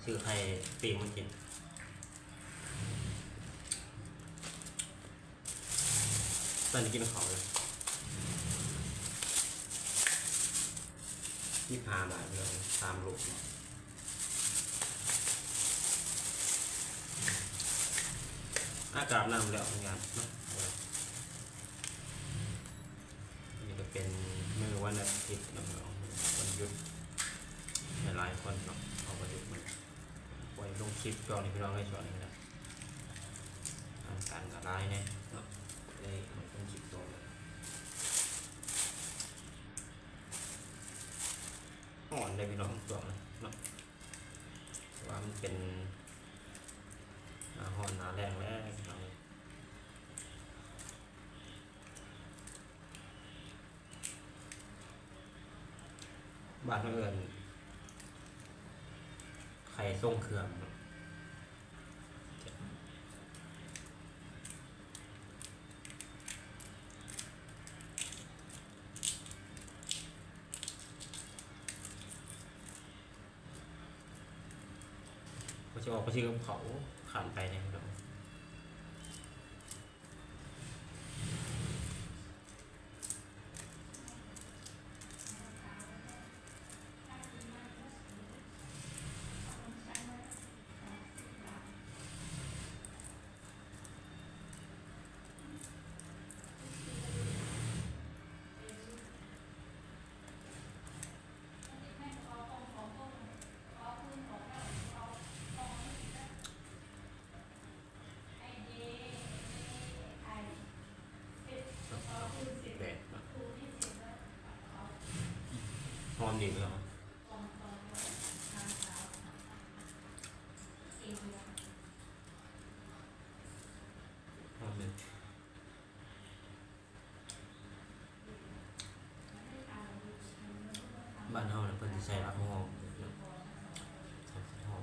ซื้อไข่ปีมากินตอนนี้กินเขาเลย25 บาทเลย3 ลูกอากาศน้ำแล้วงานเนาะนี่ก็เป็นมื้อวันอาทิตย์เนาะวันหยุดหลายคนเนาะเอาไปดูมันไว้ลงคลิปจอนี่พี่น้องให้ชอนนี่นะการกับไลน์เนี่ยเนาะได้มาลงคลิปตัวเลยอ่อนเลยพี่น้องตัวนะเนาะว่ามันเป็นห่อนหนาแรงแล้วพี่น้องบ้านเอิญไข่ส่งเครื่องก็จะออกไปที่กับเขาขานไปเนี่ยครับหอมดีไหมครับหอมเลยบ้านเฮาเนี่ยเพิ่นสิใช้รักหอมหอม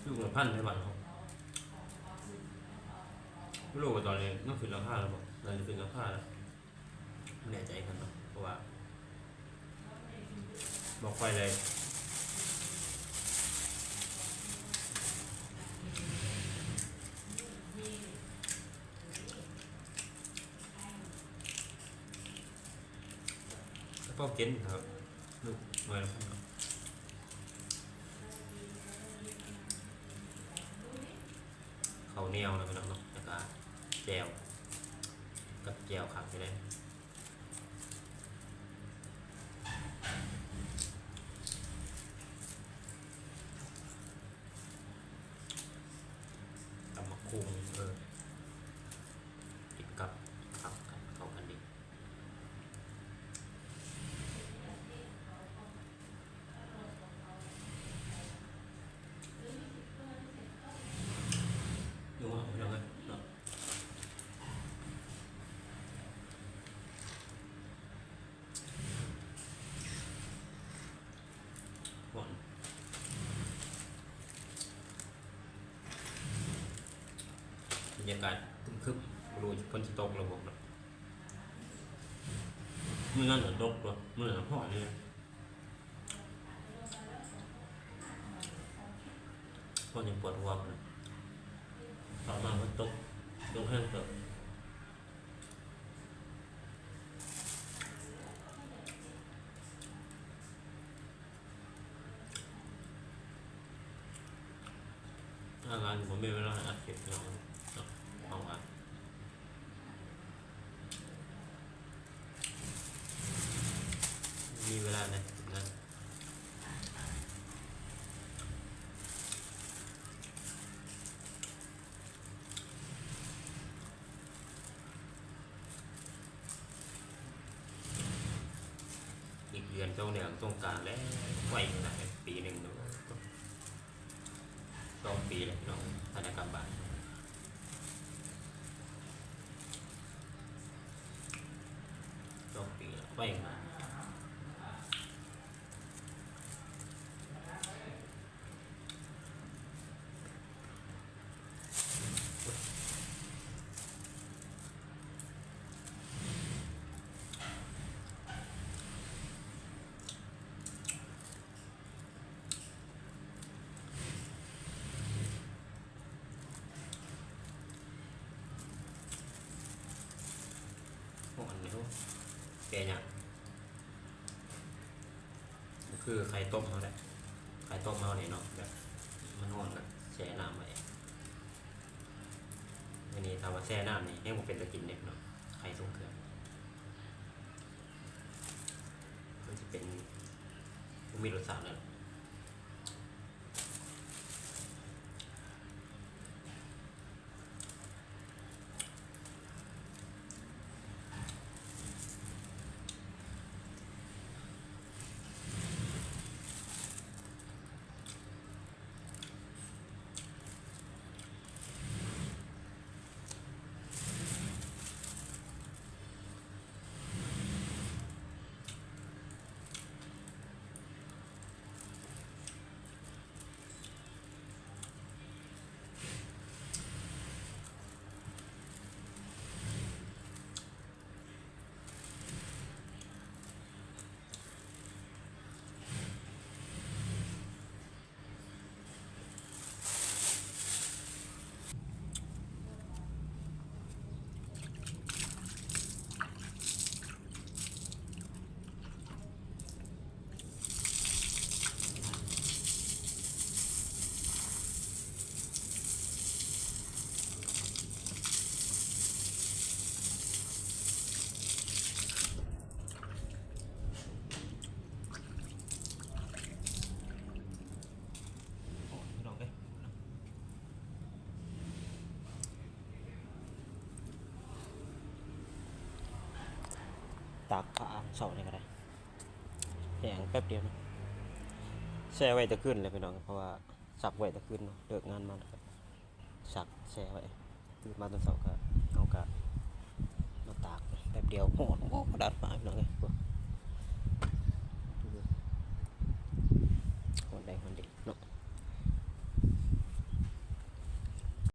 ลูกละ1,000ในบ้านเฮาไม่รู้ว่าตอนนี้ต้องขึ้นราคาแล้วบ่ตอนนี้ขึ้นราคาแล้วไม่แน่ใจครับเนาะเพราะว่าบอกไปเลยแล้วก็กินครับลูกมาแล้วครับเขาแนวแล้วพี่น้องเนาะแล้วก็แจวกับแจวขับไปได้ตำมะคุงกินกับขับกันเข้ากันดีดูว่าพี่น้องเนาะหวานบรรยากาศคึมๆรู้พ้นที่ตกระบบนะมือนั่นเหรอตกตัวมือนั่นห่อนี่พอยังปวดหัวเลยต่อมามันตกแห้งเติบงานผมมีเวลาอัดคลิปเนาะเอาอ่ะมีเวลาเนี่ยนะอีกเดือนช่วงเนี่ยต้องการแล้วไหวขนาดปีหนึ่งเนาะ2 ปีเลยน้องธนกรรมบ้าน2 ปีแล้วไปมา แกะเนี่ยก็คือไข่ต้มเขาแหละไข่ต้มเขาเนี่ยเนาะแบบมันนอนแบบแช่น้ำไว้อันนี้ถ้าว่าแช่น้ำนี่ให้ผมเป็นตะกินเด็กเนาะไข่ทรงเครื่องมันจะเป็นมีรสชาติเลยพี่น้องเอ้ยตากผ้าเสาเนี่ยก็ได้แห้งแป๊บเดียวนะแช่ไว้ตะขึ้นเลยพี่น้องเพราะว่าสักไว้ตะขึ้นเนาะเลิกงานมาแล้วก็สักแช่ไว้ตื่นมาตอนเช้าก็เอากะมาตากแป๊บเดียวโหดโอ้กระดาษฟ้าพี่น้องเอ้ย